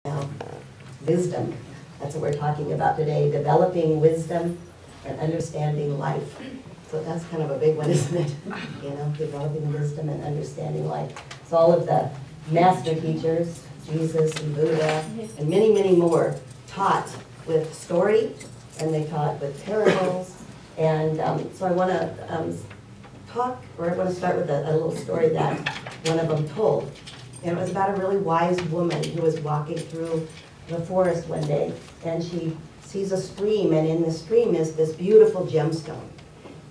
Now, wisdom. That's what we're talking about today, developing wisdom and understanding life. So that's kind of a big one, isn't it? You know, developing wisdom and understanding life. So all of the master teachers, Jesus and Buddha, and many, many more, taught with story, and they taught with parables. And so I want to I want to start with a little story that one of them told. And it was about a really wise woman who was walking through the forest one day, and she sees a stream, and in the stream is this beautiful gemstone.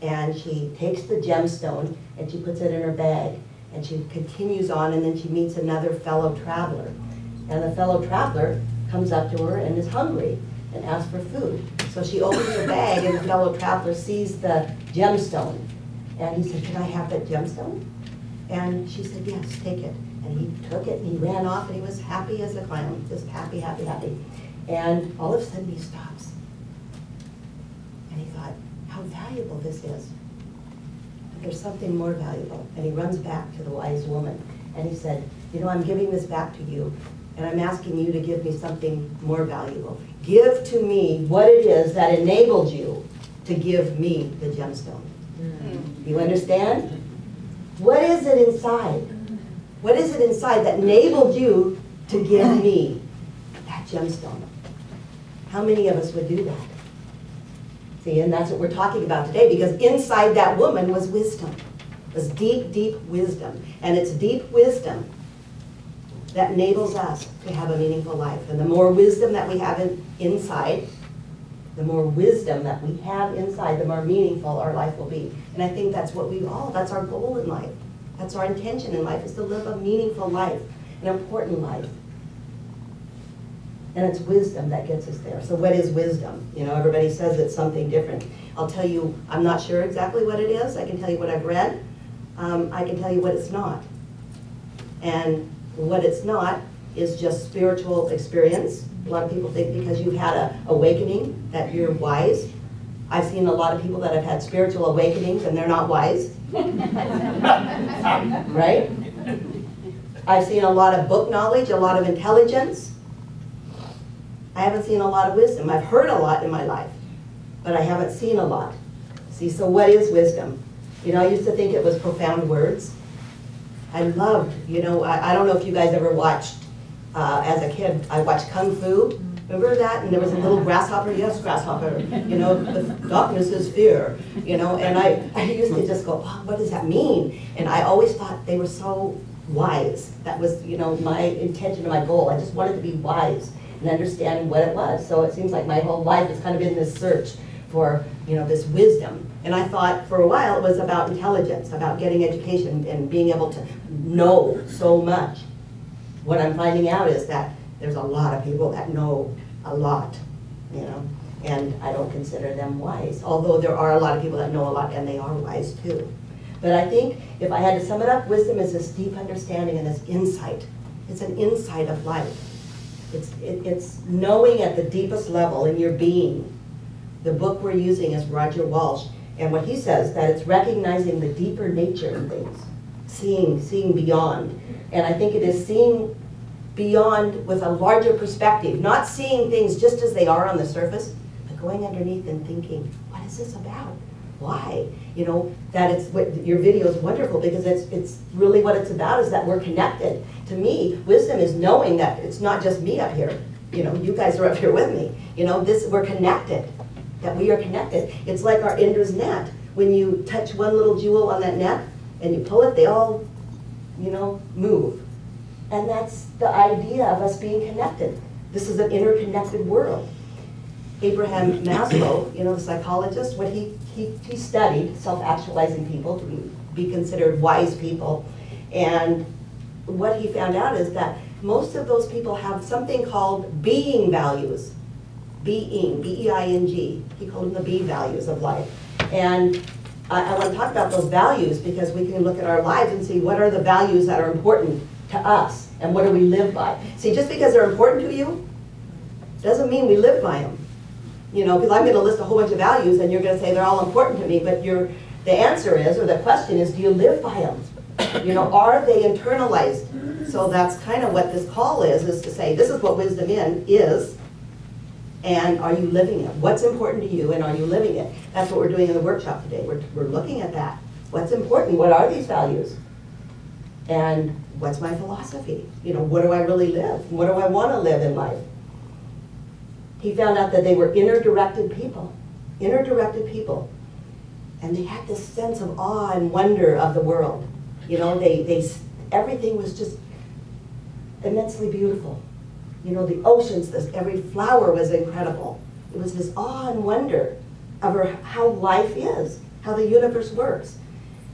And she takes the gemstone and she puts it in her bag, and she continues on, and then she meets another fellow traveler. And the fellow traveler comes up to her and is hungry and asks for food. So she opens her bag, and the fellow traveler sees the gemstone. And he said, "Can I have that gemstone?" And she said, "Yes, take it." And he took it and he ran off, and he was happy as a clown, just happy, happy, happy. And all of a sudden he stops. And he thought, how valuable this is. But there's something more valuable. And he runs back to the wise woman. And he said, "You know, I'm giving this back to you, and I'm asking you to give me something more valuable. Give to me what it is that enabled you to give me the gemstone." Do you understand? What is it inside? What is it inside that enabled you to give me that gemstone? How many of us would do that? See, and that's what we're talking about today, because inside that woman was wisdom. It was deep, deep wisdom. And it's deep wisdom that enables us to have a meaningful life. And the more wisdom that we have inside, the more wisdom that we have inside, the more meaningful our life will be. And I think that's what that's our goal in life. That's our intention in life, is to live a meaningful life, an important life. And it's wisdom that gets us there. So what is wisdom? You know, everybody says it's something different. I'll tell you, I'm not sure exactly what it is. I can tell you what I've read. I can tell you what it's not. And what it's not is just spiritual experience. A lot of people think because you've had an awakening that you're wise. I've seen a lot of people that have had spiritual awakenings and they're not wise. Right? I've seen a lot of book knowledge, a lot of intelligence. I haven't seen a lot of wisdom. I've heard a lot in my life, but I haven't seen a lot. See, so what is wisdom? You know, I used to think it was profound words. I loved, you know, I don't know if you guys ever watched, as a kid, I watched Kung Fu. Remember that? And there was a little grasshopper. Yes, grasshopper. You know, the darkness is fear. You know, and I used to just go, oh, what does that mean? And I always thought they were so wise. That was, you know, my intention and my goal. I just wanted to be wise and understand what it was. So it seems like my whole life has kind of been this search for, you know, this wisdom. And I thought for a while it was about intelligence, about getting education and being able to know so much. What I'm finding out is that there's a lot of people that know a lot, you know, and I don't consider them wise. Although there are a lot of people that know a lot and they are wise too. But I think if I had to sum it up, wisdom is this deep understanding and this insight. It's an insight of life. It's knowing at the deepest level in your being. The book we're using is Roger Walsh, and what he says, that it's recognizing the deeper nature in things, seeing beyond. And I think it is seeing beyond with a larger perspective, not seeing things just as they are on the surface, but going underneath and thinking, what is this about? Why? You know, that it's what your video is wonderful, because it's really what it's about, is that we're connected. To me, wisdom is knowing that it's not just me up here. You know, you guys are up here with me. You know, we're connected, that we are connected. It's like our Indra's net. When you touch one little jewel on that net and you pull it, they all, you know, move. And that's the idea of us being connected. This is an interconnected world. Abraham Maslow, you know, the psychologist, what he studied self-actualizing people to be considered wise people. And what he found out is that most of those people have something called being values. Being, B-E-I-N-G. He called them the B values of life. And I want to talk about those values because we can look at our lives and see what are the values that are important to us and what do we live by. See, just because they're important to you doesn't mean we live by them. You know, because I'm going to list a whole bunch of values and you're going to say they're all important to me, but the answer is, or the question is, do you live by them? You know, are they internalized? So that's kind of what this call is to say, this is what wisdom is, and are you living it? What's important to you, and are you living it? That's what we're doing in the workshop today. We're looking at that. What's important? What are these values? And what's my philosophy? You know, what do I really live? What do I want to live in life? He found out that they were inner-directed people. Inner-directed people. And they had this sense of awe and wonder of the world. You know, everything was just immensely beautiful. You know, the oceans, every flower was incredible. It was this awe and wonder over how life is, how the universe works.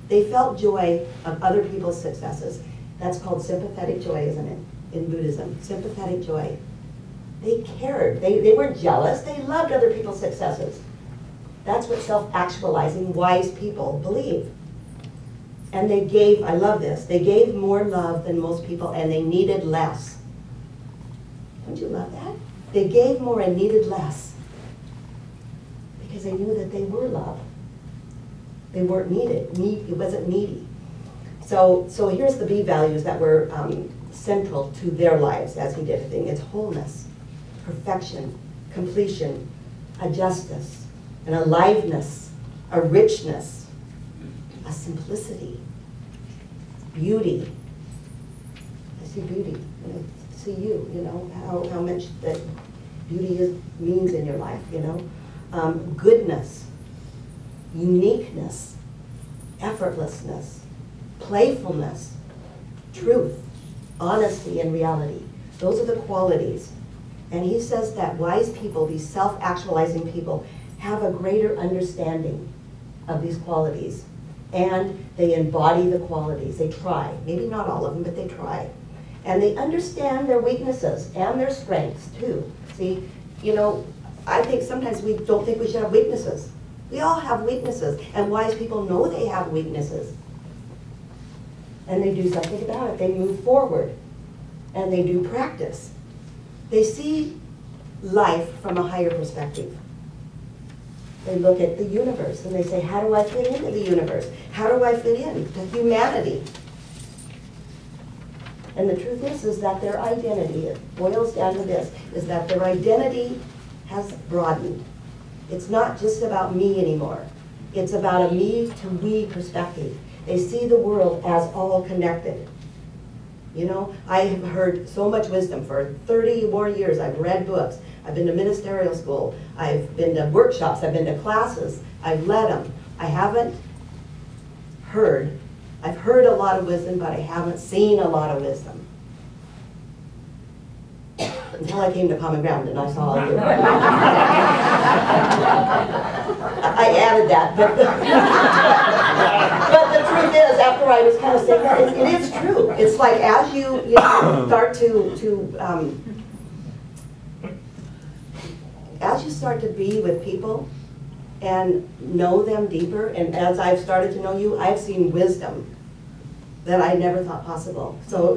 They felt joy of other people's successes. That's called sympathetic joy, isn't it, in Buddhism? Sympathetic joy. They cared. They weren't jealous. They loved other people's successes. That's what self-actualizing wise people believe. And they gave, I love this, they gave more love than most people, and they needed less. Don't you love that? They gave more and needed less because they knew that they were love. They weren't needed. It wasn't needy. So here's the B values that were central to their lives as he did a thing. It's wholeness, perfection, completion, a justice, an aliveness, a richness, a simplicity, beauty. I see beauty. I see you. You know how much that beauty means in your life. You know, goodness, uniqueness, effortlessness, playfulness, truth, honesty, and reality. Those are the qualities. And he says that wise people, these self-actualizing people, have a greater understanding of these qualities. And they embody the qualities. They try. Maybe not all of them, but they try. And they understand their weaknesses and their strengths, too. See, you know, I think sometimes we don't think we should have weaknesses. We all have weaknesses, and wise people know they have weaknesses. And they do something about it. They move forward, and they do practice. They see life from a higher perspective. They look at the universe, and they say, how do I fit into the universe? How do I fit into humanity? And the truth is that their identity, it boils down to this, is that their identity has broadened. It's not just about me anymore. It's about a me to we perspective. They see the world as all connected. You know, I have heard so much wisdom for 30 more years. I've read books. I've been to ministerial school. I've been to workshops. I've been to classes. I've led them. I haven't heard. I've heard a lot of wisdom, but I haven't seen a lot of wisdom. Until I came to Common Ground and I saw you. I added that, but the truth is, after I was kind of saying that, it is true. It's like as you start as you start to be with people and know them deeper, and as I've started to know you, I've seen wisdom that I never thought possible. So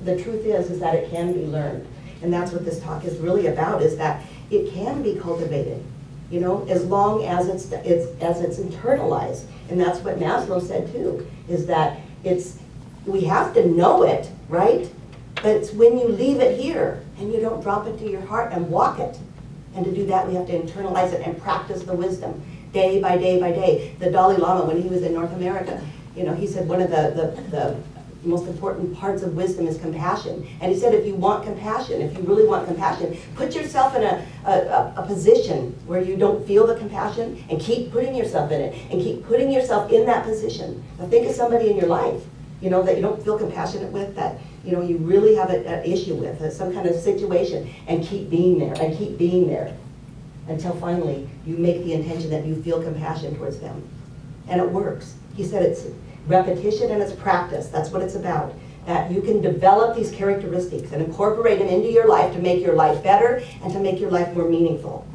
the truth is that it can be learned. And that's what this talk is really about, is that it can be cultivated, you know, as long as it's internalized. And that's what Maslow said too, is that we have to know it, right? But it's when you leave it here and you don't drop it to your heart and walk it. And to do that, we have to internalize it and practice the wisdom day by day by day. The Dalai Lama, when he was in North America, you know, he said one of the most important parts of wisdom is compassion. And he said, if you want compassion, if you really want compassion, put yourself in a position where you don't feel the compassion, and keep putting yourself in it, and keep putting yourself in that position. Now think of somebody in your life, you know, that you don't feel compassionate with, that, you know, you really have an issue with, some kind of situation, and keep being there, and keep being there, until finally you make the intention that you feel compassion towards them. And it works. He said it's repetition and it's practice. That's what it's about. That you can develop these characteristics and incorporate them into your life to make your life better and to make your life more meaningful.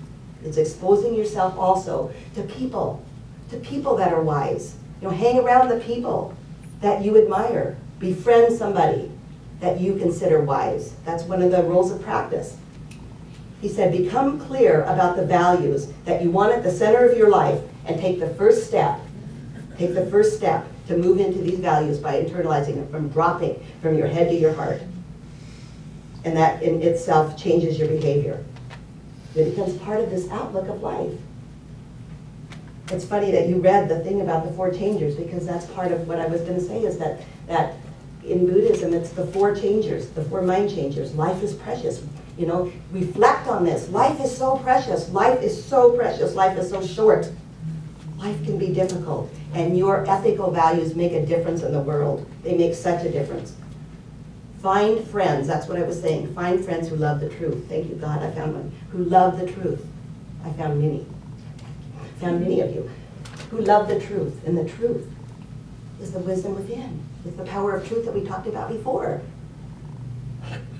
It's exposing yourself also to people that are wise. You know, hang around the people that you admire. Befriend somebody that you consider wise. That's one of the rules of practice. He said, become clear about the values that you want at the center of your life and take the first step. Take the first step. to move into these values by internalizing them, from dropping from your head to your heart. And that in itself changes your behavior. It becomes part of this outlook of life. It's funny that you read the thing about the 4 changers, because that's part of what I was going to say, is that in Buddhism, it's the 4 changers, the 4 mind changers. Life is precious. You know, reflect on this. Life is so precious. Life is so precious. Life is so short. Life can be difficult. And your ethical values make a difference in the world. They make such a difference. Find friends. That's what I was saying. Find friends who love the truth. Thank you, God. I found one. Who love the truth. I found many. I found many of you who love the truth. And the truth is the wisdom within. It's the power of truth that we talked about before.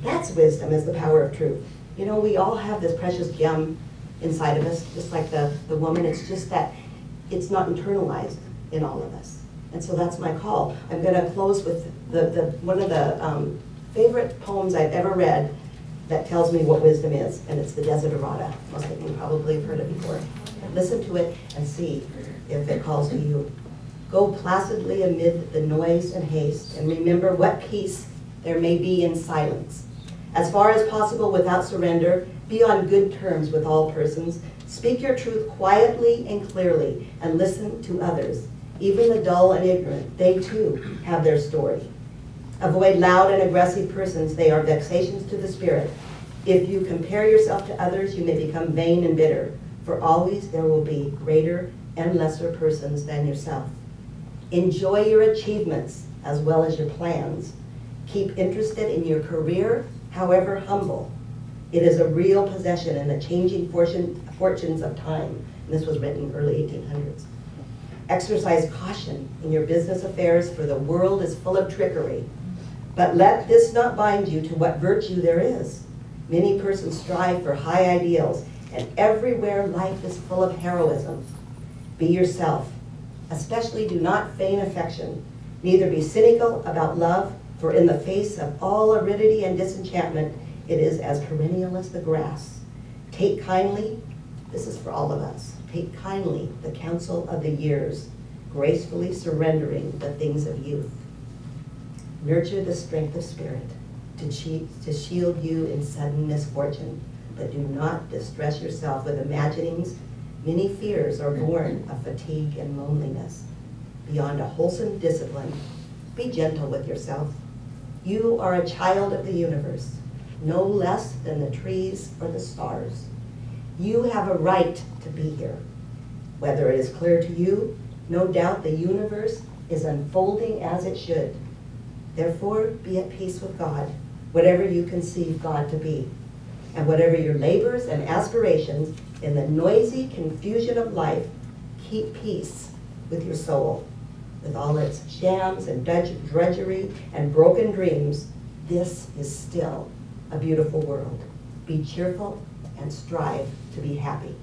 That's wisdom, is the power of truth. You know, we all have this precious gem inside of us, just like the woman. It's just that it's not internalized in all of us. And so that's my call. I'm going to close with one of the favorite poems I've ever read that tells me what wisdom is, and it's the Desiderata. Most of you probably have heard it before. Listen to it and see if it calls to you. Go placidly amid the noise and haste, and remember what peace there may be in silence. As far as possible without surrender, be on good terms with all persons. Speak your truth quietly and clearly, and listen to others. Even the dull and ignorant, they too have their story. Avoid loud and aggressive persons. They are vexations to the spirit. If you compare yourself to others, you may become vain and bitter, for always there will be greater and lesser persons than yourself. Enjoy your achievements as well as your plans. Keep interested in your career, however humble. It is a real possession in the changing fortunes of time. And this was written in early 1800s. Exercise caution in your business affairs, for the world is full of trickery. But let this not bind you to what virtue there is. Many persons strive for high ideals, and everywhere life is full of heroism. Be yourself. Especially do not feign affection. Neither be cynical about love, for in the face of all aridity and disenchantment, it is as perennial as the grass. Take kindly, this is for all of us, take kindly the counsel of the years, gracefully surrendering the things of youth. Nurture the strength of spirit to shield you in sudden misfortune, but do not distress yourself with imaginings. Many fears are born of fatigue and loneliness. Beyond a wholesome discipline, be gentle with yourself. You are a child of the universe, no less than the trees or the stars. You have a right to be here. Whether it is clear to you, no doubt the universe is unfolding as it should. Therefore, be at peace with God, whatever you conceive God to be. And whatever your labors and aspirations, in the noisy confusion of life, keep peace with your soul. With all its shams and drudgery and broken dreams, this is still a beautiful world. Be cheerful and strive to be happy.